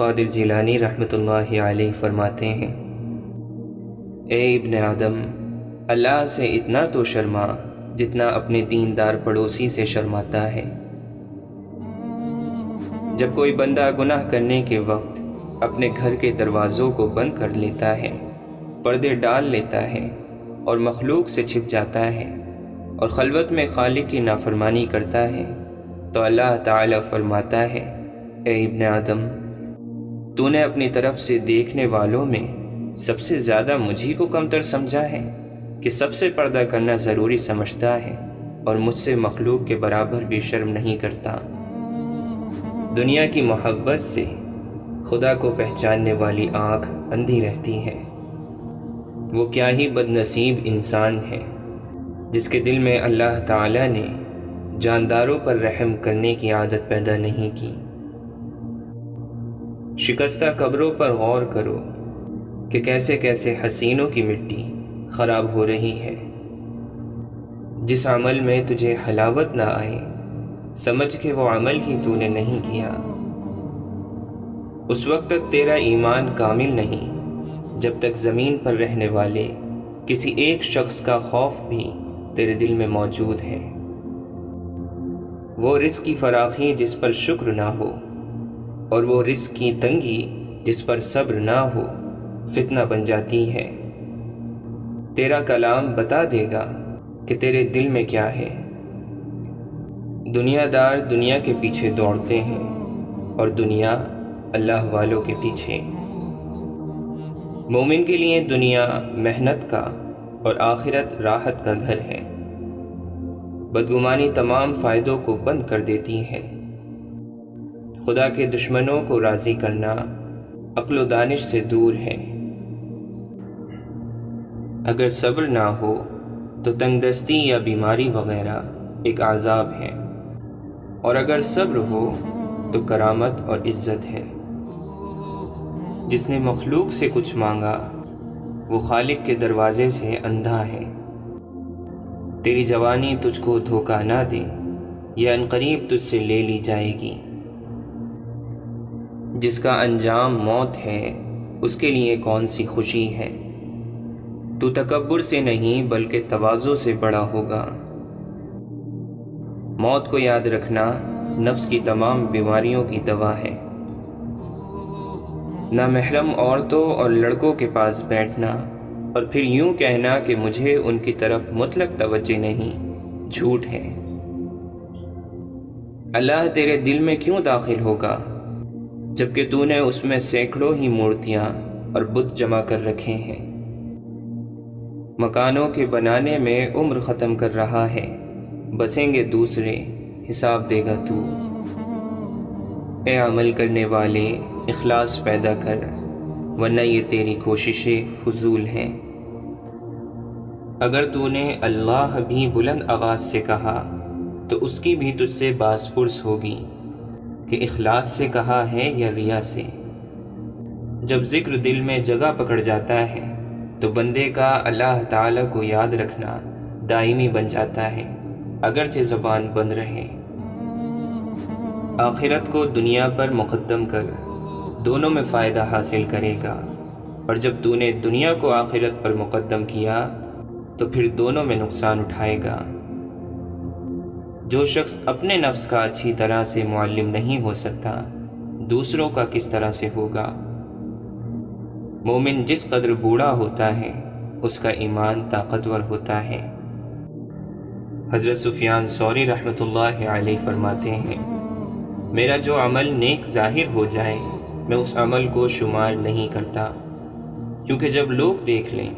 قادر جیلانی رحمۃ اللہ علیہ فرماتے ہیں، اے ابن آدم، اللہ سے اتنا تو شرما جتنا اپنے دیندار پڑوسی سے شرماتا ہے۔ جب کوئی بندہ گناہ کرنے کے وقت اپنے گھر کے دروازوں کو بند کر لیتا ہے، پردے ڈال لیتا ہے اور مخلوق سے چھپ جاتا ہے اور خلوت میں خالق کی نافرمانی کرتا ہے، تو اللہ تعالی فرماتا ہے، اے ابن آدم، تو نے اپنی طرف سے دیکھنے والوں میں سب سے زیادہ مجھی کو کمتر سمجھا ہے کہ سب سے پردہ کرنا ضروری سمجھتا ہے اور مجھ سے مخلوق کے برابر بھی شرم نہیں کرتا۔ دنیا کی محبت سے خدا کو پہچاننے والی آنکھ اندھی رہتی ہے۔ وہ کیا ہی بد نصیب انسان ہے جس کے دل میں اللہ تعالی نے جانداروں پر رحم کرنے کی عادت پیدا نہیں کی۔ شکستہ قبروں پر غور کرو کہ کیسے کیسے حسینوں کی مٹی خراب ہو رہی ہے۔ جس عمل میں تجھے حلاوت نہ آئے، سمجھ کہ وہ عمل ہی تو نے نہیں کیا۔ اس وقت تک تیرا ایمان کامل نہیں جب تک زمین پر رہنے والے کسی ایک شخص کا خوف بھی تیرے دل میں موجود ہے۔ وہ رزق کی فراخی جس پر شکر نہ ہو اور وہ رزق کی تنگی جس پر صبر نہ ہو، فتنہ بن جاتی ہے۔ تیرا کلام بتا دے گا کہ تیرے دل میں کیا ہے۔ دنیا دار دنیا کے پیچھے دوڑتے ہیں اور دنیا اللہ والوں کے پیچھے۔ مومن کے لیے دنیا محنت کا اور آخرت راحت کا گھر ہے۔ بدگمانی تمام فائدوں کو بند کر دیتی ہے۔ خدا کے دشمنوں کو راضی کرنا عقل و دانش سے دور ہے۔ اگر صبر نہ ہو تو تنگ دستی یا بیماری وغیرہ ایک عذاب ہے، اور اگر صبر ہو تو کرامت اور عزت ہے۔ جس نے مخلوق سے کچھ مانگا وہ خالق کے دروازے سے اندھا ہے۔ تیری جوانی تجھ کو دھوکہ نہ دے، یہ عنقریب تجھ سے لے لی جائے گی۔ جس کا انجام موت ہے اس کے لیے کون سی خوشی ہے۔ تو تکبر سے نہیں بلکہ تواضع سے بڑا ہوگا۔ موت کو یاد رکھنا نفس کی تمام بیماریوں کی دوا ہے۔ نامحرم عورتوں اور لڑکوں کے پاس بیٹھنا اور پھر یوں کہنا کہ مجھے ان کی طرف مطلق توجہ نہیں، جھوٹ ہے۔ اللہ تیرے دل میں کیوں داخل ہوگا جبکہ تو نے اس میں سینکڑوں ہی مورتیاں اور بت جمع کر رکھے ہیں۔ مکانوں کے بنانے میں عمر ختم کر رہا ہے، بسیں گے دوسرے، حساب دے گا تو۔ اے عمل کرنے والے، اخلاص پیدا کر، ورنہ یہ تیری کوششیں فضول ہیں۔ اگر تو نے اللہ بھی بلند آواز سے کہا تو اس کی بھی تجھ سے باز پرس ہوگی کہ اخلاص سے کہا ہے یا ریا سے۔ جب ذکر دل میں جگہ پکڑ جاتا ہے تو بندے کا اللہ تعالی کو یاد رکھنا دائمی بن جاتا ہے، اگرچہ زبان بند رہے۔ آخرت کو دنیا پر مقدم کر، دونوں میں فائدہ حاصل کرے گا، اور جب تو نے دنیا کو آخرت پر مقدم کیا تو پھر دونوں میں نقصان اٹھائے گا۔ جو شخص اپنے نفس کا اچھی طرح سے معلم نہیں ہو سکتا، دوسروں کا کس طرح سے ہوگا۔ مومن جس قدر بوڑھا ہوتا ہے اس کا ایمان طاقتور ہوتا ہے۔ حضرت سفیان ثوری رحمۃ اللہ علیہ فرماتے ہیں، میرا جو عمل نیک ظاہر ہو جائے میں اس عمل کو شمار نہیں کرتا، کیونکہ جب لوگ دیکھ لیں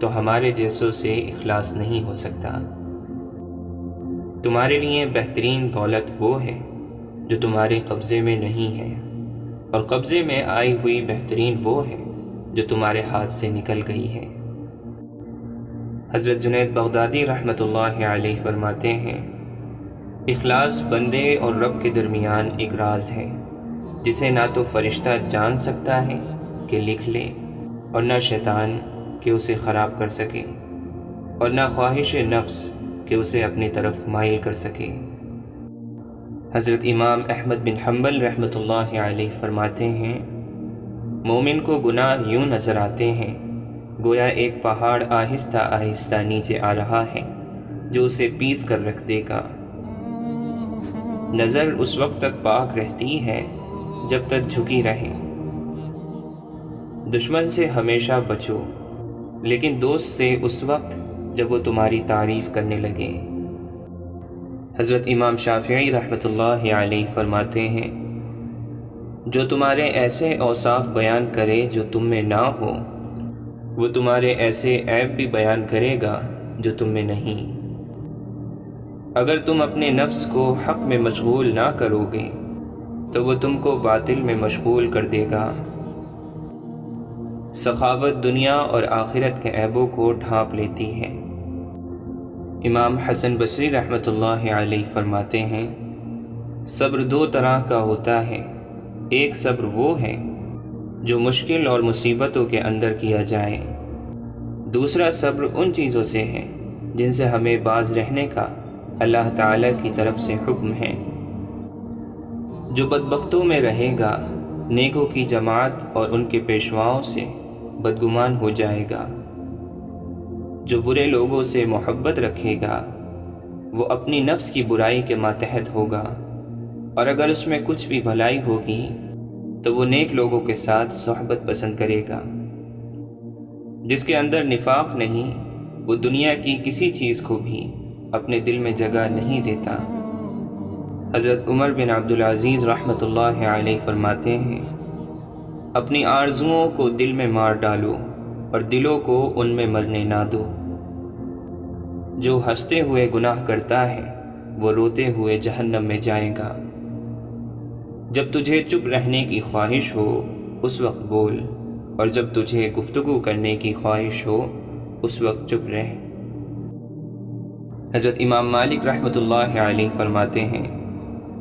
تو ہمارے جیسوں سے اخلاص نہیں ہو سکتا۔ تمہارے لیے بہترین دولت وہ ہے جو تمہارے قبضے میں نہیں ہے، اور قبضے میں آئی ہوئی بہترین وہ ہے جو تمہارے ہاتھ سے نکل گئی ہے۔ حضرت جنید بغدادی رحمۃ اللہ علیہ فرماتے ہیں، اخلاص بندے اور رب کے درمیان ایک راز ہے جسے نہ تو فرشتہ جان سکتا ہے کہ لکھ لے، اور نہ شیطان کہ اسے خراب کر سکے، اور نہ خواہش نفس کہ اسے اپنی طرف مائل کر سکے۔ حضرت امام احمد بن حنبل رحمۃ اللہ علیہ فرماتے ہیں، مومن کو گناہ یوں نظر آتے ہیں گویا ایک پہاڑ آہستہ آہستہ نیچے آ رہا ہے جو اسے پیس کر رکھ دے گا۔ نظر اس وقت تک پاک رہتی ہے جب تک جھکی رہے۔ دشمن سے ہمیشہ بچو، لیکن دوست سے اس وقت جب وہ تمہاری تعریف کرنے لگے۔ حضرت امام شافعی رحمۃ اللہ علیہ فرماتے ہیں، جو تمہارے ایسے اوصاف بیان کرے جو تم میں نہ ہو، وہ تمہارے ایسے عیب بھی بیان کرے گا جو تم میں نہیں۔ اگر تم اپنے نفس کو حق میں مشغول نہ کرو گے تو وہ تم کو باطل میں مشغول کر دے گا۔ سخاوت دنیا اور آخرت کے عیبوں کو ڈھانپ لیتی ہے۔ امام حسن بصری رحمۃ اللہ علیہ فرماتے ہیں، صبر دو طرح کا ہوتا ہے، ایک صبر وہ ہے جو مشکل اور مصیبتوں کے اندر کیا جائے، دوسرا صبر ان چیزوں سے ہے جن سے ہمیں باز رہنے کا اللہ تعالیٰ کی طرف سے حکم ہے۔ جو بدبختوں میں رہے گا نیکوں کی جماعت اور ان کے پیشواؤں سے بدگمان ہو جائے گا، جو برے لوگوں سے محبت رکھے گا وہ اپنی نفس کی برائی کے ماتحت ہوگا، اور اگر اس میں کچھ بھی بھلائی ہوگی تو وہ نیک لوگوں کے ساتھ صحبت پسند کرے گا۔ جس کے اندر نفاق نہیں وہ دنیا کی کسی چیز کو بھی اپنے دل میں جگہ نہیں دیتا۔ حضرت عمر بن عبدالعزیز رحمۃ اللہ علیہ فرماتے ہیں، اپنی آرزوؤں کو دل میں مار ڈالو اور دلوں کو ان میں مرنے نہ دو۔ جو ہنستے ہوئے گناہ کرتا ہے وہ روتے ہوئے جہنم میں جائے گا۔ جب تجھے چپ رہنے کی خواہش ہو اس وقت بول، اور جب تجھے گفتگو کرنے کی خواہش ہو اس وقت چپ رہ۔ حضرت امام مالک رحمۃ اللہ علیہ فرماتے ہیں،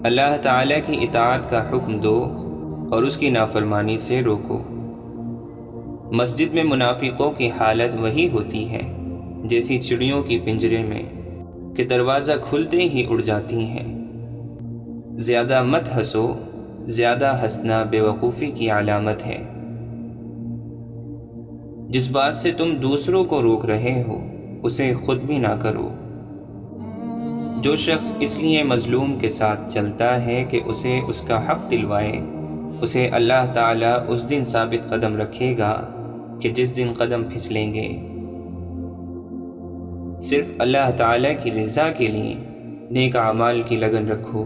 اللہ تعالیٰ کی اطاعت کا حکم دو اور اس کی نافرمانی سے روکو۔ مسجد میں منافقوں کی حالت وہی ہوتی ہے جیسی چڑیوں کی پنجرے میں کہ دروازہ کھلتے ہی اڑ جاتی ہیں۔ زیادہ مت ہنسو، زیادہ ہنسنا بے وقوفی کی علامت ہے۔ جس بات سے تم دوسروں کو روک رہے ہو اسے خود بھی نہ کرو۔ جو شخص اس لیے مظلوم کے ساتھ چلتا ہے کہ اسے اس کا حق دلوائے، اسے اللہ تعالیٰ اس دن ثابت قدم رکھے گا کہ جس دن قدم پھسلیں گے۔ صرف اللہ تعالیٰ کی رضا کے لیے نیک اعمال کی لگن رکھو۔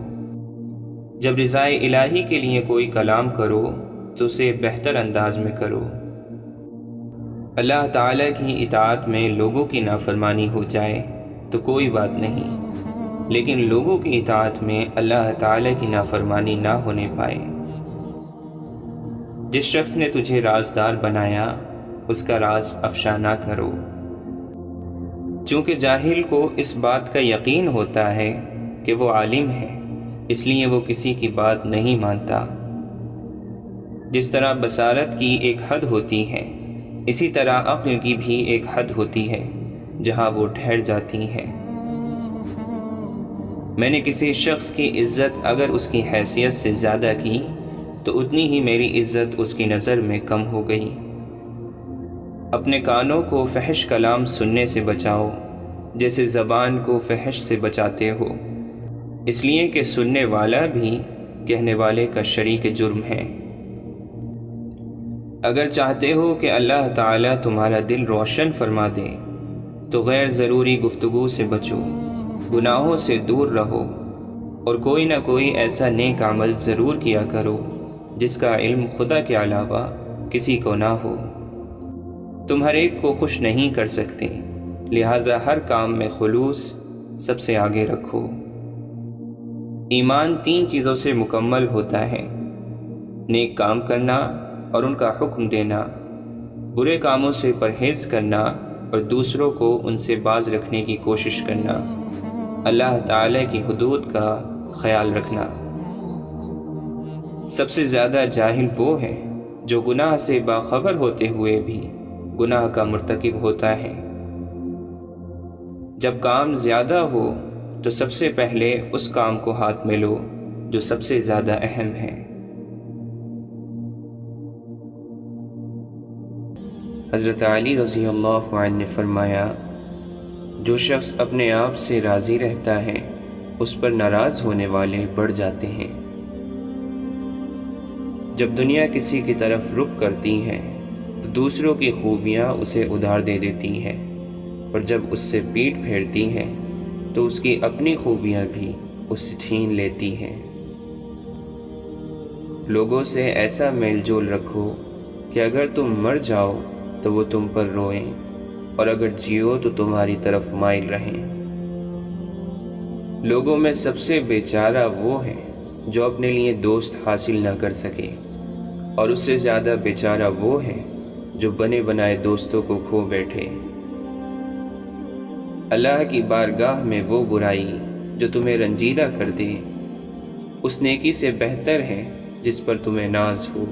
جب رضائے الہی کے لیے کوئی کلام کرو تو اسے بہتر انداز میں کرو۔ اللہ تعالیٰ کی اطاعت میں لوگوں کی نافرمانی ہو جائے تو کوئی بات نہیں، لیکن لوگوں کی اطاعت میں اللہ تعالیٰ کی نافرمانی نہ ہونے پائے۔ جس شخص نے تجھے رازدار بنایا اس کا راز افشا نہ کرو۔ چونکہ جاہل کو اس بات کا یقین ہوتا ہے کہ وہ عالم ہے، اس لیے وہ کسی کی بات نہیں مانتا۔ جس طرح بصارت کی ایک حد ہوتی ہے، اسی طرح عقل کی بھی ایک حد ہوتی ہے جہاں وہ ٹھہر جاتی ہے۔ میں نے کسی شخص کی عزت اگر اس کی حیثیت سے زیادہ کی تو اتنی ہی میری عزت اس کی نظر میں کم ہو گئی۔ اپنے کانوں کو فحش کلام سننے سے بچاؤ جیسے زبان کو فحش سے بچاتے ہو، اس لیے کہ سننے والا بھی کہنے والے کا شریک جرم ہے۔ اگر چاہتے ہو کہ اللہ تعالیٰ تمہارا دل روشن فرما دے تو غیر ضروری گفتگو سے بچو، گناہوں سے دور رہو، اور کوئی نہ کوئی ایسا نیک عمل ضرور کیا کرو جس کا علم خدا کے علاوہ کسی کو نہ ہو۔ تم ہر ایک کو خوش نہیں کر سکتے، لہٰذا ہر کام میں خلوص سب سے آگے رکھو۔ ایمان 3 چیزوں سے مکمل ہوتا ہے: نیک کام کرنا اور ان کا حکم دینا، برے کاموں سے پرہیز کرنا اور دوسروں کو ان سے باز رکھنے کی کوشش کرنا، اللہ تعالیٰ کی حدود کا خیال رکھنا۔ سب سے زیادہ جاہل وہ ہے جو گناہ سے باخبر ہوتے ہوئے بھی گناہ کا مرتکب ہوتا ہے۔ جب کام زیادہ ہو تو سب سے پہلے اس کام کو ہاتھ میں لو جو سب سے زیادہ اہم ہے۔ حضرت علی رضی اللہ عنہ نے فرمایا، جو شخص اپنے آپ سے راضی رہتا ہے اس پر ناراض ہونے والے بڑھ جاتے ہیں۔ جب دنیا کسی کی طرف رخ کرتی ہے تو دوسروں کی خوبیاں اسے ادھار دے دیتی ہیں، پر جب اس سے پیٹھ پھیرتی ہے تو اس کی اپنی خوبیاں بھی اس سے چھین لیتی ہیں۔ لوگوں سے ایسا میل جول رکھو کہ اگر تم مر جاؤ تو وہ تم پر روئیں، اور اگر جیو تو تمہاری طرف مائل رہیں۔ لوگوں میں سب سے بیچارہ وہ ہے جو اپنے لیے دوست حاصل نہ کر سکے، اور اس سے زیادہ بیچارہ وہ ہے جو بنے بنائے دوستوں کو کھو بیٹھے۔ اللہ کی بارگاہ میں وہ برائی جو تمہیں رنجیدہ کر دے اس نیکی سے بہتر ہے جس پر تمہیں ناز ہو۔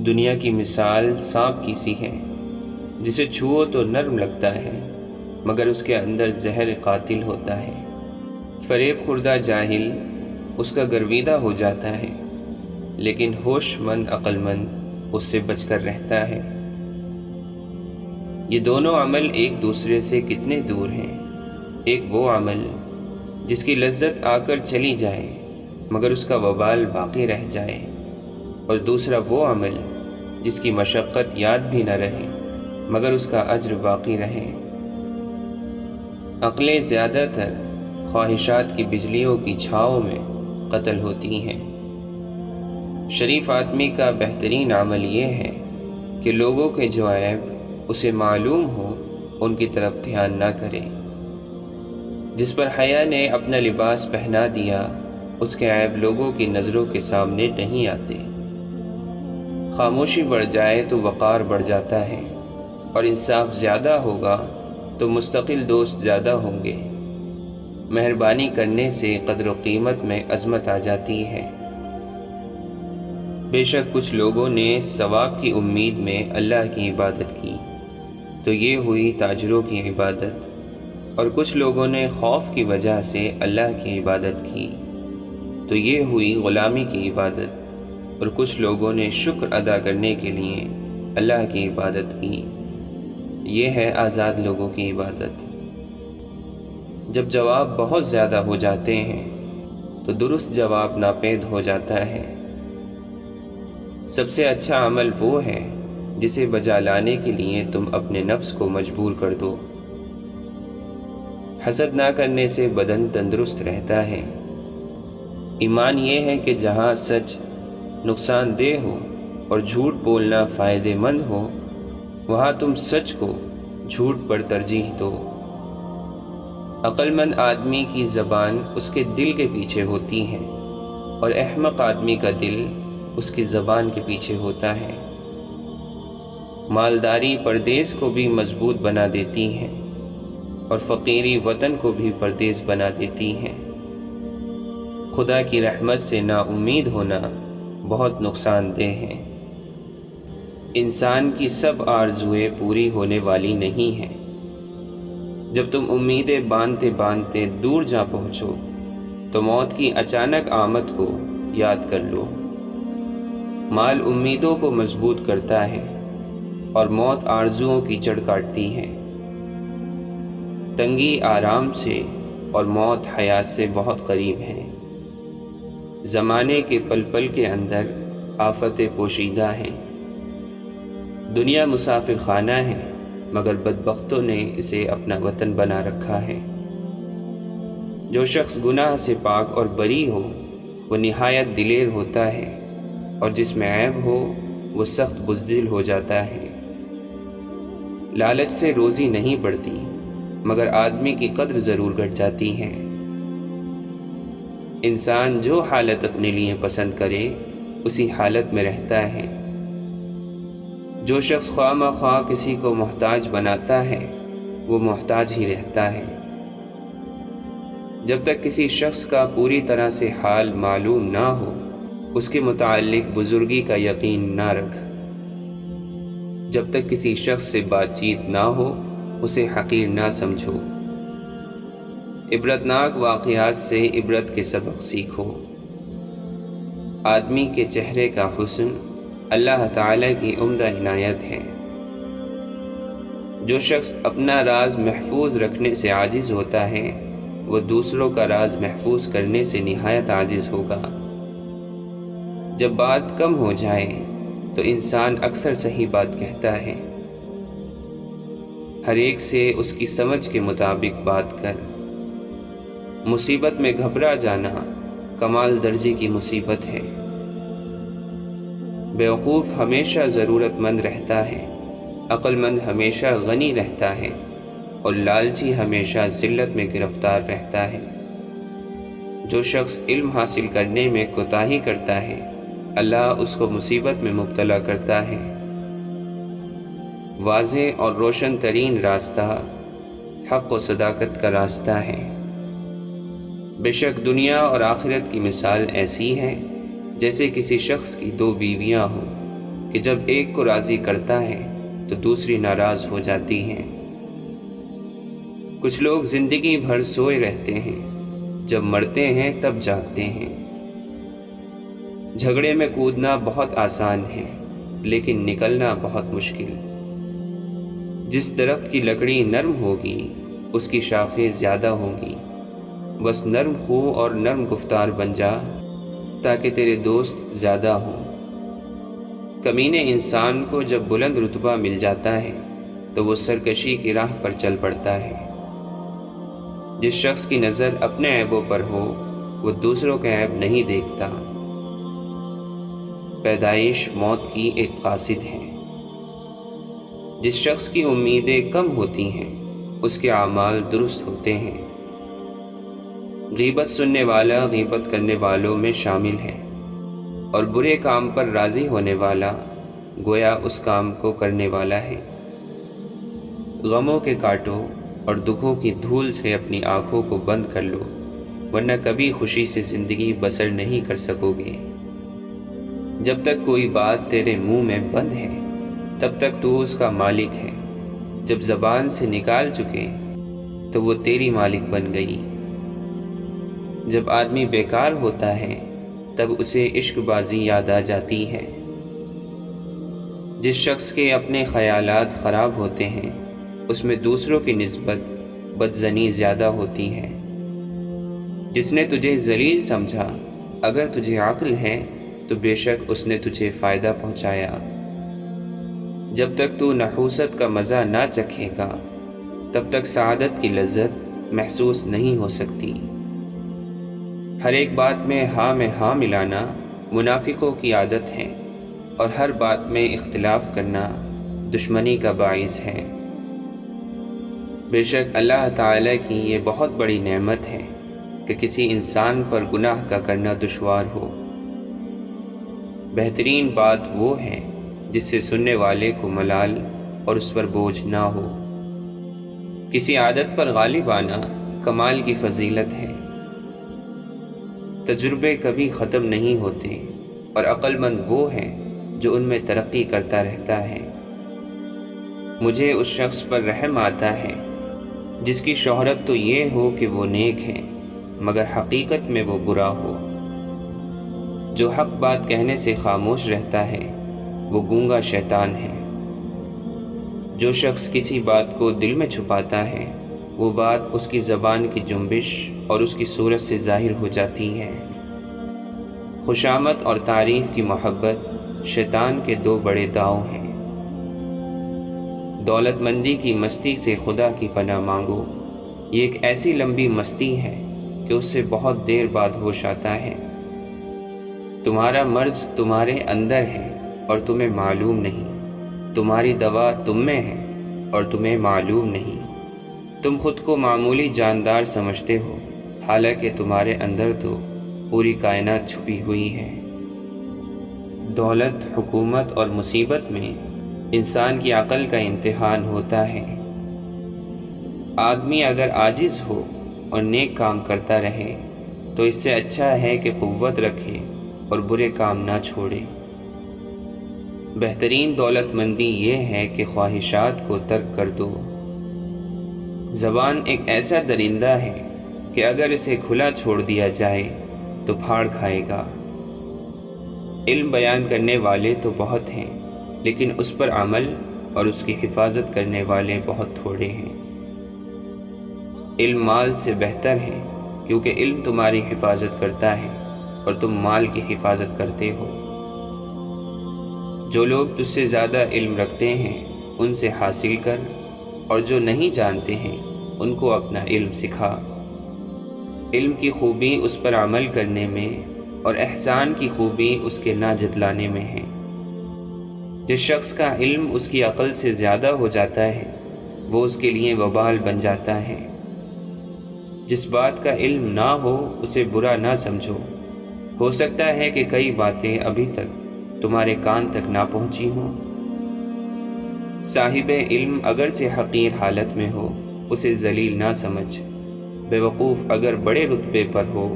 دنیا کی مثال سانپ کی سی ہے، جسے چھو تو نرم لگتا ہے مگر اس کے اندر زہر قاتل ہوتا ہے۔ فریب خوردہ جاہل اس کا گرویدہ ہو جاتا ہے، لیکن ہوش مند عقل مند اس سے بچ کر رہتا ہے۔ یہ دونوں عمل ایک دوسرے سے کتنے دور ہیں۔ ایک وہ عمل جس کی لذت آ کر چلی جائے مگر اس کا وبال باقی رہ جائے، اور دوسرا وہ عمل جس کی مشقت یاد بھی نہ رہے مگر اس کا اجر باقی رہے۔ عقلیں زیادہ تر خواہشات کی بجلیوں کی چھاؤں میں قتل ہوتی ہیں۔ شریف آدمی کا بہترین عمل یہ ہے کہ لوگوں کے جو عیب اسے معلوم ہو ان کی طرف دھیان نہ کرے۔ جس پر حیا نے اپنا لباس پہنا دیا اس کے عیب لوگوں کی نظروں کے سامنے نہیں آتے۔ خاموشی بڑھ جائے تو وقار بڑھ جاتا ہے، اور انصاف زیادہ ہوگا تو مستقل دوست زیادہ ہوں گے۔ مہربانی کرنے سے قدر و قیمت میں عظمت آ جاتی ہے۔ بے شک کچھ لوگوں نے ثواب کی امید میں اللہ کی عبادت کی تو یہ ہوئی تاجروں کی عبادت، اور کچھ لوگوں نے خوف کی وجہ سے اللہ کی عبادت کی تو یہ ہوئی غلامی کی عبادت، اور کچھ لوگوں نے شکر ادا کرنے کے لیے اللہ کی عبادت کی، یہ ہے آزاد لوگوں کی عبادت۔ جب جواب بہت زیادہ ہو جاتے ہیں تو درست جواب ناپید ہو جاتا ہے۔ سب سے اچھا عمل وہ ہے جسے بجا لانے کے لیے تم اپنے نفس کو مجبور کر دو۔ حسد نہ کرنے سے بدن تندرست رہتا ہے۔ ایمان یہ ہے کہ جہاں سچ نقصان دہ ہو اور جھوٹ بولنا فائدہ مند ہو وہاں تم سچ کو جھوٹ پر ترجیح دو۔ عقل مند آدمی کی زبان اس کے دل کے پیچھے ہوتی ہے، اور احمق آدمی کا دل اس کی زبان کے پیچھے ہوتا ہے۔ مالداری پردیس کو بھی مضبوط بنا دیتی ہے، اور فقیری وطن کو بھی پردیس بنا دیتی ہے۔ خدا کی رحمت سے نا امید ہونا بہت نقصان دہ ہے۔ انسان کی سب آرزوئیں پوری ہونے والی نہیں ہیں۔ جب تم امیدیں باندھتے باندھتے دور جا پہنچو تو موت کی اچانک آمد کو یاد کر لو۔ مال امیدوں کو مضبوط کرتا ہے اور موت آرزوؤں کی جڑ کاٹتی ہے۔ تنگی آرام سے اور موت حیات سے بہت قریب ہے۔ زمانے کے پل پل کے اندر آفتیں پوشیدہ ہیں۔ دنیا مسافر خانہ ہے مگر بدبختوں نے اسے اپنا وطن بنا رکھا ہے۔ جو شخص گناہ سے پاک اور بری ہو وہ نہایت دلیر ہوتا ہے، اور جس میں عیب ہو وہ سخت بزدل ہو جاتا ہے۔ لالچ سے روزی نہیں بڑھتی مگر آدمی کی قدر ضرور گھٹ جاتی ہے۔ انسان جو حالت اپنے لیے پسند کرے اسی حالت میں رہتا ہے۔ جو شخص خواہ مخواہ کسی کو محتاج بناتا ہے وہ محتاج ہی رہتا ہے۔ جب تک کسی شخص کا پوری طرح سے حال معلوم نہ ہو اس کے متعلق بزرگی کا یقین نہ رکھ۔ جب تک کسی شخص سے بات چیت نہ ہو اسے حقیر نہ سمجھو۔ عبرتناک واقعات سے عبرت کے سبق سیکھو۔ آدمی کے چہرے کا حسن اللہ تعالیٰ کی عمدہ عنایت ہے۔ جو شخص اپنا راز محفوظ رکھنے سے عاجز ہوتا ہے وہ دوسروں کا راز محفوظ کرنے سے نہایت عاجز ہوگا۔ جب بات کم ہو جائے تو انسان اکثر صحیح بات کہتا ہے۔ ہر ایک سے اس کی سمجھ کے مطابق بات کر۔ مصیبت میں گھبرا جانا کمال درجے کی مصیبت ہے۔ بیوقوف ہمیشہ ضرورت مند رہتا ہے، عقل مند ہمیشہ غنی رہتا ہے، اور لالچی ہمیشہ ذلت میں گرفتار رہتا ہے۔ جو شخص علم حاصل کرنے میں کوتاہی کرتا ہے اللہ اس کو مصیبت میں مبتلا کرتا ہے۔ واضح اور روشن ترین راستہ حق و صداقت کا راستہ ہے۔ بے شک دنیا اور آخرت کی مثال ایسی ہے جیسے کسی شخص کی دو بیویاں ہوں کہ جب ایک کو راضی کرتا ہے تو دوسری ناراض ہو جاتی ہیں۔ کچھ لوگ زندگی بھر سوئے رہتے ہیں، جب مرتے ہیں تب جاگتے ہیں۔ جھگڑے میں کودنا بہت آسان ہے لیکن نکلنا بہت مشکل۔ جس درخت کی لکڑی نرم ہوگی اس کی شاخیں زیادہ ہوں گی۔ بس نرم خو اور نرم گفتار بن جا تاکہ تیرے دوست زیادہ ہوں۔ کمینے انسان کو جب بلند رتبہ مل جاتا ہے تو وہ سرکشی کی راہ پر چل پڑتا ہے۔ جس شخص کی نظر اپنے عیبوں پر ہو وہ دوسروں کے عیب نہیں دیکھتا۔ پیدائش موت کی ایک قاصد ہے۔ جس شخص کی امیدیں کم ہوتی ہیں اس کے اعمال درست ہوتے ہیں۔ غیبت سننے والا غیبت کرنے والوں میں شامل ہے، اور برے کام پر راضی ہونے والا گویا اس کام کو کرنے والا ہے۔ غموں کے کانٹوں اور دکھوں کی دھول سے اپنی آنکھوں کو بند کر لو، ورنہ کبھی خوشی سے زندگی بسر نہیں کر سکو گے۔ جب تک کوئی بات تیرے منہ میں بند ہے تب تک تو اس کا مالک ہے، جب زبان سے نکال چکے تو وہ تیری مالک بن گئی۔ جب آدمی بیکار ہوتا ہے تب اسے عشق بازی یاد آ جاتی ہے۔ جس شخص کے اپنے خیالات خراب ہوتے ہیں اس میں دوسروں کی نسبت بدظنی زیادہ ہوتی ہے۔ جس نے تجھے ذلیل سمجھا اگر تجھے عقل ہے تو بے شک اس نے تجھے فائدہ پہنچایا۔ جب تک تو نحوست کا مزہ نہ چکھے گا تب تک سعادت کی لذت محسوس نہیں ہو سکتی۔ ہر ایک بات میں ہاں ملانا منافقوں کی عادت ہے، اور ہر بات میں اختلاف کرنا دشمنی کا باعث ہے۔ بے شک اللہ تعالیٰ کی یہ بہت بڑی نعمت ہے کہ کسی انسان پر گناہ کا کرنا دشوار ہو۔ بہترین بات وہ ہے جس سے سننے والے کو ملال اور اس پر بوجھ نہ ہو۔ کسی عادت پر غالب آنا کمال کی فضیلت ہے۔ تجربے کبھی ختم نہیں ہوتے، اور عقل مند وہ ہے جو ان میں ترقی کرتا رہتا ہے۔ مجھے اس شخص پر رحم آتا ہے جس کی شہرت تو یہ ہو کہ وہ نیک ہے مگر حقیقت میں وہ برا ہو۔ جو حق بات کہنے سے خاموش رہتا ہے وہ گونگا شیطان ہے۔ جو شخص کسی بات کو دل میں چھپاتا ہے وہ بات اس کی زبان کی جنبش اور اس کی صورت سے ظاہر ہو جاتی ہے۔ خوشامد اور تعریف کی محبت شیطان کے دو بڑے داؤ ہیں۔ دولت مندی کی مستی سے خدا کی پناہ مانگو، یہ ایک ایسی لمبی مستی ہے کہ اس سے بہت دیر بعد ہوش آتا ہے۔ تمہارا مرض تمہارے اندر ہے اور تمہیں معلوم نہیں، تمہاری دوا تم میں ہے اور تمہیں معلوم نہیں۔ تم خود کو معمولی جاندار سمجھتے ہو حالانکہ تمہارے اندر تو پوری کائنات چھپی ہوئی ہے۔ دولت، حکومت اور مصیبت میں انسان کی عقل کا امتحان ہوتا ہے۔ آدمی اگر عاجز ہو اور نیک کام کرتا رہے تو اس سے اچھا ہے کہ قوت رکھے اور برے کام نہ چھوڑے۔ بہترین دولت مندی یہ ہے کہ خواہشات کو ترک کر دو۔ زبان ایک ایسا درندہ ہے کہ اگر اسے کھلا چھوڑ دیا جائے تو پھاڑ کھائے گا۔ علم بیان کرنے والے تو بہت ہیں، لیکن اس پر عمل اور اس کی حفاظت کرنے والے بہت تھوڑے ہیں۔ علم مال سے بہتر ہے، کیونکہ علم تمہاری حفاظت کرتا ہے اور تم مال کی حفاظت کرتے ہو۔ جو لوگ تجھ سے زیادہ علم رکھتے ہیں ان سے حاصل کر، اور جو نہیں جانتے ہیں ان کو اپنا علم سکھا۔ علم کی خوبی اس پر عمل کرنے میں، اور احسان کی خوبی اس کے نہ جتلانے میں ہے۔ جس شخص کا علم اس کی عقل سے زیادہ ہو جاتا ہے وہ اس کے لیے وبال بن جاتا ہے۔ جس بات کا علم نہ ہو اسے برا نہ سمجھو، ہو سکتا ہے کہ کئی باتیں ابھی تک تمہارے کان تک نہ پہنچی ہوں۔ صاحب علم اگرچہ حقیر حالت میں ہو اسے ذلیل نہ سمجھ، بے وقوف اگر بڑے رتبے پر ہو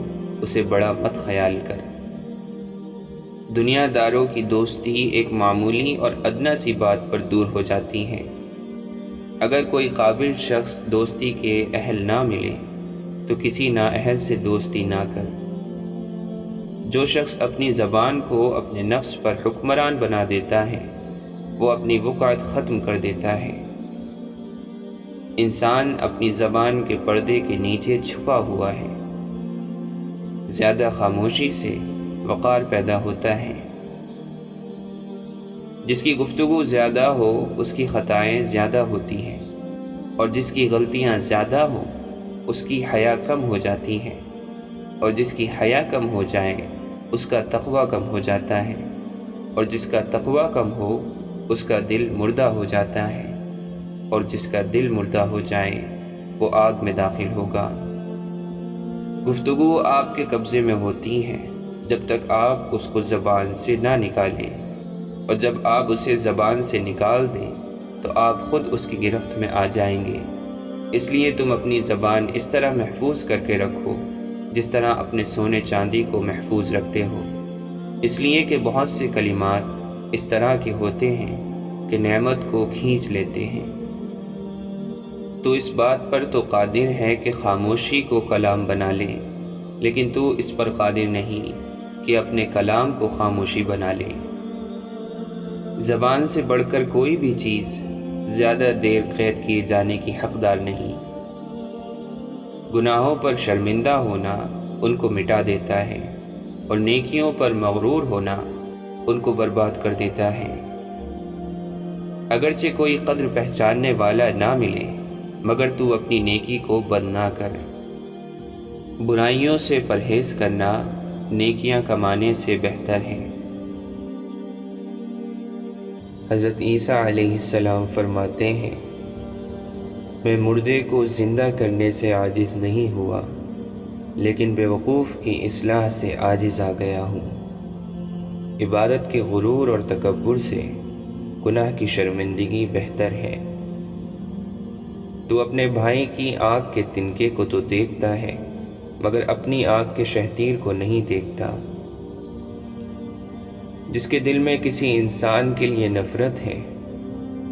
اسے بڑا مت خیال کر۔ دنیا داروں کی دوستی ایک معمولی اور ادنیٰ سی بات پر دور ہو جاتی ہے۔ اگر کوئی قابل شخص دوستی کے اہل نہ ملے تو کسی نااہل سے دوستی نہ کر۔ جو شخص اپنی زبان کو اپنے نفس پر حکمران بنا دیتا ہے وہ اپنی وقعت ختم کر دیتا ہے۔ انسان اپنی زبان کے پردے کے نیچے چھپا ہوا ہے۔ زیادہ خاموشی سے وقار پیدا ہوتا ہے۔ جس کی گفتگو زیادہ ہو اس کی خطائیں زیادہ ہوتی ہیں، اور جس کی غلطیاں زیادہ ہوں اس کی حیا کم ہو جاتی ہے، اور جس کی حیا کم ہو جائے اس کا تقوی کم ہو جاتا ہے، اور جس کا تقوی کم ہو اس کا دل مردہ ہو جاتا ہے، اور جس کا دل مردہ ہو جائے وہ آگ میں داخل ہوگا۔ گفتگو آپ کے قبضے میں ہوتی ہے جب تک آپ اس کو زبان سے نہ نکالیں، اور جب آپ اسے زبان سے نکال دیں تو آپ خود اس کی گرفت میں آ جائیں گے۔ اس لیے تم اپنی زبان اس طرح محفوظ کر کے رکھو جس طرح اپنے سونے چاندی کو محفوظ رکھتے ہو، اس لیے کہ بہت سے کلمات اس طرح کے ہوتے ہیں کہ نعمت کو کھینچ لیتے ہیں۔ تو اس بات پر تو قادر ہے کہ خاموشی کو کلام بنا لے، لیکن تو اس پر قادر نہیں کہ اپنے کلام کو خاموشی بنا لے۔ زبان سے بڑھ کر کوئی بھی چیز زیادہ دیر قید کیے جانے کی حقدار نہیں۔ گناہوں پر شرمندہ ہونا ان کو مٹا دیتا ہے، اور نیکیوں پر مغرور ہونا ان کو برباد کر دیتا ہے۔ اگرچہ کوئی قدر پہچاننے والا نہ ملے مگر تو اپنی نیکی کو بند نہ کر۔ برائیوں سے پرہیز کرنا نیکیاں کمانے سے بہتر ہے۔ حضرت عیسیٰ علیہ السلام فرماتے ہیں، میں مردے کو زندہ کرنے سے عاجز نہیں ہوا، لیکن بے وقوف کی اصلاح سے عاجز آ گیا ہوں۔ عبادت کے غرور اور تکبر سے گناہ کی شرمندگی بہتر ہے۔ تو اپنے بھائی کی آنکھ کے تنکے کو تو دیکھتا ہے مگر اپنی آنکھ کے شہتیر کو نہیں دیکھتا۔ جس کے دل میں کسی انسان کے لیے نفرت ہے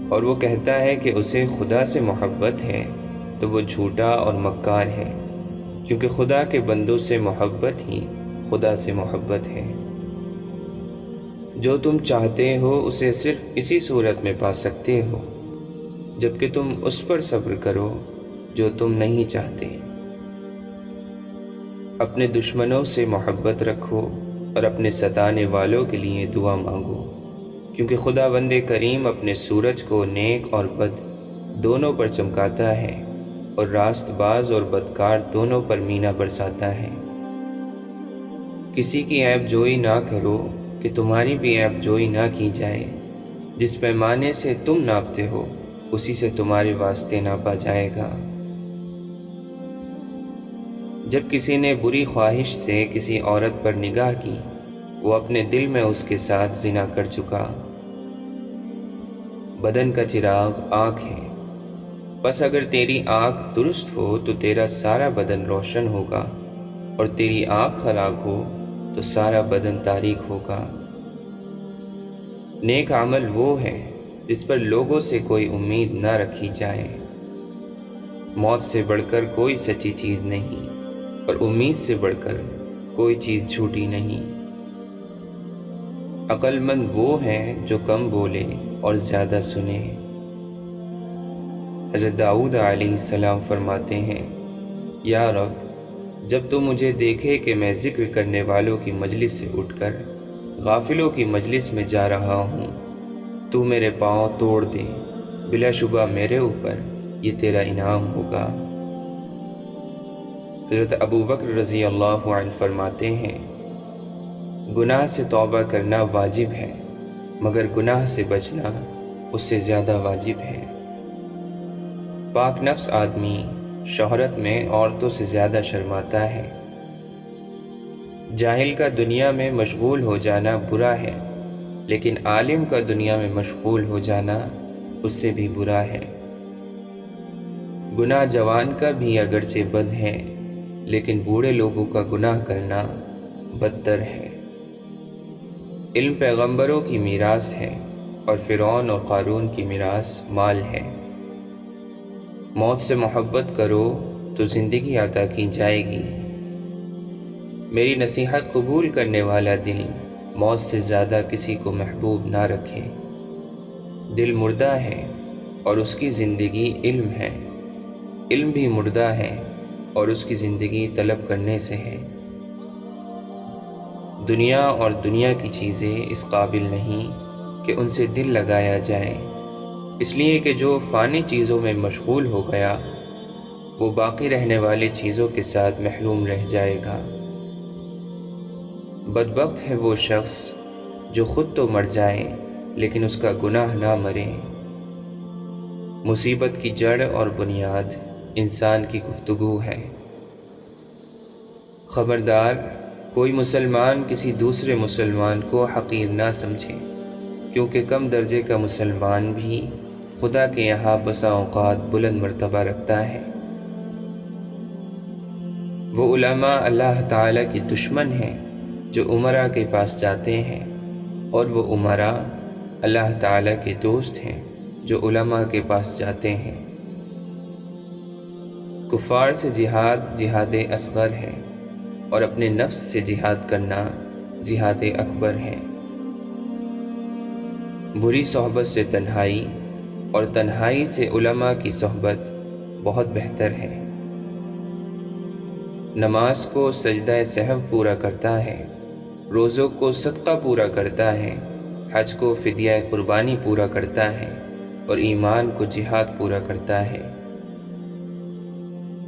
اور وہ کہتا ہے کہ اسے خدا سے محبت ہے تو وہ جھوٹا اور مکار ہے، کیونکہ خدا کے بندوں سے محبت ہی خدا سے محبت ہے۔ جو تم چاہتے ہو اسے صرف اسی صورت میں پا سکتے ہو جبکہ تم اس پر صبر کرو جو تم نہیں چاہتے۔ اپنے دشمنوں سے محبت رکھو اور اپنے ستانے والوں کے لیے دعا مانگو، کیونکہ خداوند کریم اپنے سورج کو نیک اور بد دونوں پر چمکاتا ہے اور راست باز اور بدکار دونوں پر مینا برساتا ہے۔ کسی کی عیب جوئی نہ کرو کہ تمہاری بھی عیب جوئی نہ کی جائے۔ جس پیمانے سے تم ناپتے ہو اسی سے تمہارے واسطے ناپا جائے گا۔ جب کسی نے بری خواہش سے کسی عورت پر نگاہ کی وہ اپنے دل میں اس کے ساتھ زنا کر چکا۔ بدن کا چراغ آنکھ ہے، بس اگر تیری آنکھ درست ہو تو تیرا سارا بدن روشن ہوگا، اور تیری آنکھ خراب ہو تو سارا بدن تاریک ہوگا۔ نیک عمل وہ ہے جس پر لوگوں سے کوئی امید نہ رکھی جائے۔ موت سے بڑھ کر کوئی سچی چیز نہیں، اور امید سے بڑھ کر کوئی چیز جھوٹی نہیں۔ عقل مند وہ ہیں جو کم بولے اور زیادہ سنے۔ حضرت داؤد علیہ السلام فرماتے ہیں، یا رب، جب تو مجھے دیکھے کہ میں ذکر کرنے والوں کی مجلس سے اٹھ کر غافلوں کی مجلس میں جا رہا ہوں، تو میرے پاؤں توڑ دے، بلا شبہ میرے اوپر یہ تیرا انعام ہوگا۔ حضرت ابو بکر رضی اللہ عنہ فرماتے ہیں، گناہ سے توبہ کرنا واجب ہے، مگر گناہ سے بچنا اس سے زیادہ واجب ہے۔ پاک نفس آدمی شہرت میں عورتوں سے زیادہ شرماتا ہے۔ جاہل کا دنیا میں مشغول ہو جانا برا ہے، لیکن عالم کا دنیا میں مشغول ہو جانا اس سے بھی برا ہے۔ گناہ جوان کا بھی اگرچہ بد ہے، لیکن بوڑھے لوگوں کا گناہ کرنا بدتر ہے۔ علم پیغمبروں کی میراث ہے، اور فرعون اور قارون کی میراث مال ہے۔ موت سے محبت کرو تو زندگی عطا کی جائے گی۔ میری نصیحت قبول کرنے والا دل موت سے زیادہ کسی کو محبوب نہ رکھے۔ دل مردہ ہے اور اس کی زندگی علم ہے، علم بھی مردہ ہے اور اس کی زندگی طلب کرنے سے ہے۔ دنیا اور دنیا کی چیزیں اس قابل نہیں کہ ان سے دل لگایا جائے، اس لیے کہ جو فانی چیزوں میں مشغول ہو گیا وہ باقی رہنے والی چیزوں کے ساتھ محروم رہ جائے گا۔ بدبخت ہے وہ شخص جو خود تو مر جائے لیکن اس کا گناہ نہ مرے۔ مصیبت کی جڑ اور بنیاد انسان کی گفتگو ہے۔ خبردار، کوئی مسلمان کسی دوسرے مسلمان کو حقیر نہ سمجھے، کیونکہ کم درجے کا مسلمان بھی خدا کے یہاں بسا اوقات بلند مرتبہ رکھتا ہے۔ وہ علماء اللہ تعالیٰ کی دشمن ہیں جو امراء کے پاس جاتے ہیں، اور وہ امراء اللہ تعالیٰ کے دوست ہیں جو علماء کے پاس جاتے ہیں۔ کفار سے جہاد جہاد اصغر ہے، اور اپنے نفس سے جہاد کرنا جہاد اکبر ہے۔ بری صحبت سے تنہائی اور تنہائی سے علماء کی صحبت بہت بہتر ہے۔ نماز کو سجدہ سہو پورا کرتا ہے، روزوں کو صدقہ پورا کرتا ہے، حج کو فدیہ قربانی پورا کرتا ہے، اور ایمان کو جہاد پورا کرتا ہے۔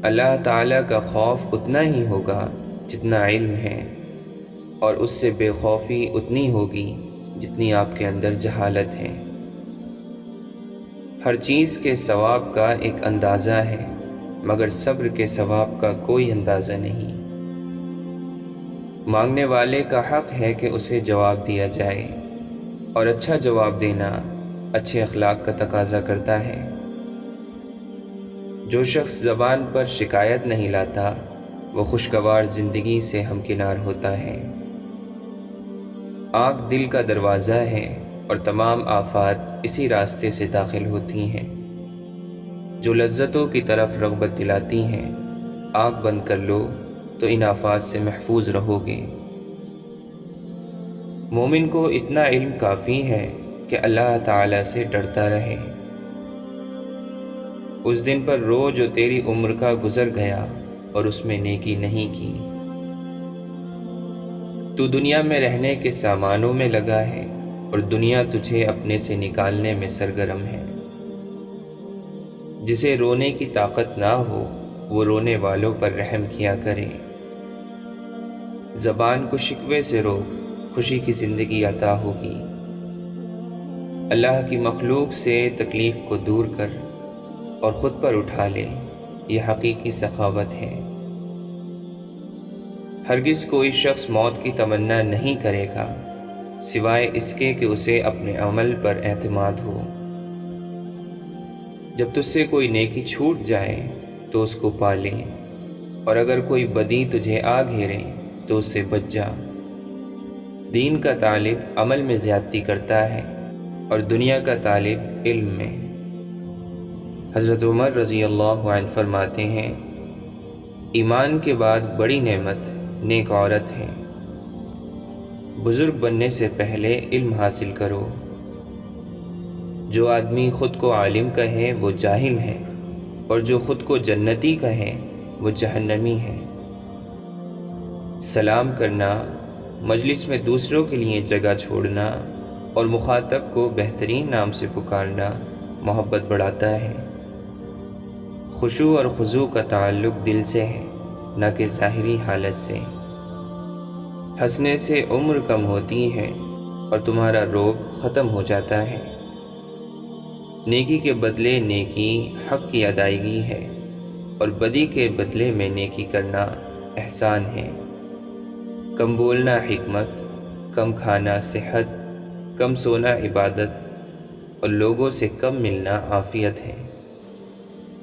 اللہ تعالیٰ کا خوف اتنا ہی ہوگا جتنا علم ہے، اور اس سے بے خوفی اتنی ہوگی جتنی آپ کے اندر جہالت ہے۔ ہر چیز کے ثواب کا ایک اندازہ ہے، مگر صبر کے ثواب کا کوئی اندازہ نہیں۔ مانگنے والے کا حق ہے کہ اسے جواب دیا جائے، اور اچھا جواب دینا اچھے اخلاق کا تقاضا کرتا ہے۔ جو شخص زبان پر شکایت نہیں لاتا وہ خوشگوار زندگی سے ہمکنار ہوتا ہے۔ آنکھ دل کا دروازہ ہے، اور تمام آفات اسی راستے سے داخل ہوتی ہیں۔ جو لذتوں کی طرف رغبت دلاتی ہیں، آنکھ بند کر لو تو ان آفات سے محفوظ رہو گے۔ مومن کو اتنا علم کافی ہے کہ اللہ تعالیٰ سے ڈرتا رہے۔ اس دن پر رو جو تیری عمر کا گزر گیا اور اس میں نیکی نہیں کی۔ تو دنیا میں رہنے کے سامانوں میں لگا ہے، اور دنیا تجھے اپنے سے نکالنے میں سرگرم ہے۔ جسے رونے کی طاقت نہ ہو وہ رونے والوں پر رحم کیا کرے۔ زبان کو شکوے سے روک، خوشی کی زندگی عطا ہوگی۔ اللہ کی مخلوق سے تکلیف کو دور کر اور خود پر اٹھا لے، یہ حقیقی سخاوت ہے۔ ہرگز کوئی شخص موت کی تمنا نہیں کرے گا سوائے اس کے کہ اسے اپنے عمل پر اعتماد ہو۔ جب تجھ سے کوئی نیکی چھوٹ جائے تو اس کو پا لے، اور اگر کوئی بدی تجھے آ گھیرے تو اس سے بچ جا۔ دین کا طالب عمل میں زیادتی کرتا ہے، اور دنیا کا طالب علم میں۔ حضرت عمر رضی اللہ عنہ فرماتے ہیں، ایمان کے بعد بڑی نعمت نیک عورت ہے۔ بزرگ بننے سے پہلے علم حاصل کرو۔ جو آدمی خود کو عالم کہے وہ جاہل ہے، اور جو خود کو جنتی کہے وہ جہنمی ہے۔ سلام کرنا، مجلس میں دوسروں کے لیے جگہ چھوڑنا اور مخاطب کو بہترین نام سے پکارنا محبت بڑھاتا ہے۔ خشوع اور خضوع کا تعلق دل سے ہے، نہ کہ ظاہری حالت سے۔ ہنسنے سے عمر کم ہوتی ہے اور تمہارا روب ختم ہو جاتا ہے۔ نیکی کے بدلے نیکی حق کی ادائیگی ہے، اور بدی کے بدلے میں نیکی کرنا احسان ہے۔ کم بولنا حکمت، کم کھانا صحت، کم سونا عبادت، اور لوگوں سے کم ملنا عافیت ہے۔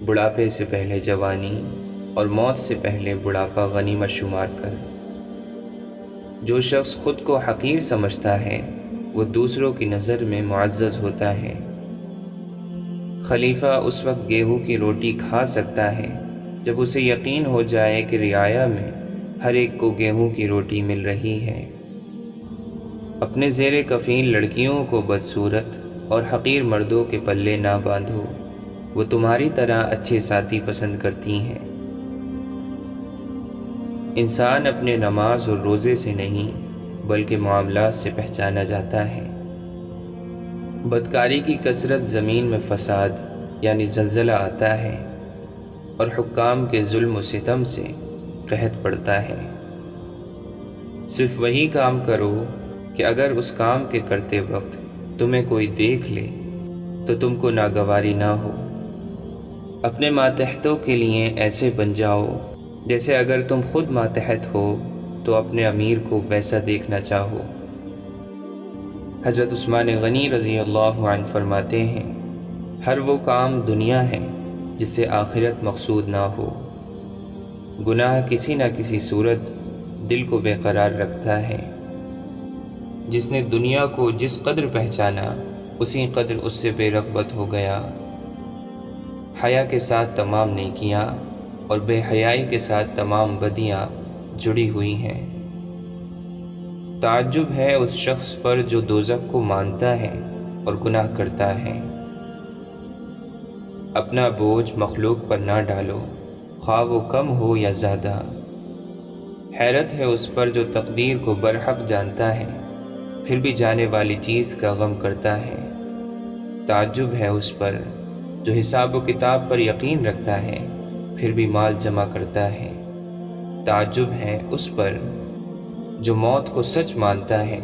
بڑھاپے سے پہلے جوانی اور موت سے پہلے بڑھاپا غنیمت شمار کر۔ جو شخص خود کو حقیر سمجھتا ہے وہ دوسروں کی نظر میں معزز ہوتا ہے۔ خلیفہ اس وقت گیہوں کی روٹی کھا سکتا ہے جب اسے یقین ہو جائے کہ رعایا میں ہر ایک کو گیہوں کی روٹی مل رہی ہے۔ اپنے زیر کفین لڑکیوں کو بدصورت اور حقیر مردوں کے پلے نہ باندھو، وہ تمہاری طرح اچھے ساتھی پسند کرتی ہیں۔ انسان اپنے نماز اور روزے سے نہیں بلکہ معاملات سے پہچانا جاتا ہے۔ بدکاری کی کثرت زمین میں فساد یعنی زلزلہ آتا ہے، اور حکام کے ظلم و ستم سے قحط پڑتا ہے۔ صرف وہی کام کرو کہ اگر اس کام کے کرتے وقت تمہیں کوئی دیکھ لے تو تم کو ناگواری نہ ہو۔ اپنے ماتحتوں کے لیے ایسے بن جاؤ جیسے اگر تم خود ماتحت ہو تو اپنے امیر کو ویسا دیکھنا چاہو۔ حضرت عثمان غنی رضی اللہ عنہ فرماتے ہیں، ہر وہ کام دنیا ہے جس سے آخرت مقصود نہ ہو۔ گناہ کسی نہ کسی صورت دل کو بے قرار رکھتا ہے۔ جس نے دنیا کو جس قدر پہچانا اسی قدر اس سے بے رغبت ہو گیا۔ حیا کے ساتھ تمام نیکیاں اور بے حیائی کے ساتھ تمام بدیاں جڑی ہوئی ہیں۔ تعجب ہے اس شخص پر جو دوزخ کو مانتا ہے اور گناہ کرتا ہے۔ اپنا بوجھ مخلوق پر نہ ڈالو، خواہ وہ کم ہو یا زیادہ۔ حیرت ہے اس پر جو تقدیر کو برحق جانتا ہے پھر بھی جانے والی چیز کا غم کرتا ہے۔ تعجب ہے اس پر جو حساب و کتاب پر یقین رکھتا ہے پھر بھی مال جمع کرتا ہے۔ تعجب ہے اس پر جو موت کو سچ مانتا ہے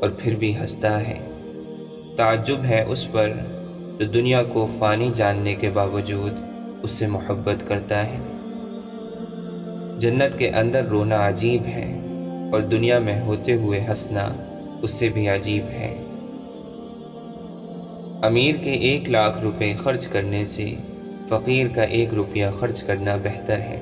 اور پھر بھی ہنستا ہے۔ تعجب ہے اس پر جو دنیا کو فانی جاننے کے باوجود اس سے محبت کرتا ہے۔ جنت کے اندر رونا عجیب ہے اور دنیا میں ہوتے ہوئے ہنسنا اس سے بھی عجیب ہے۔ امیر کے 1 لاکھ روپے خرچ کرنے سے فقیر کا 1 روپیہ خرچ کرنا بہتر ہے۔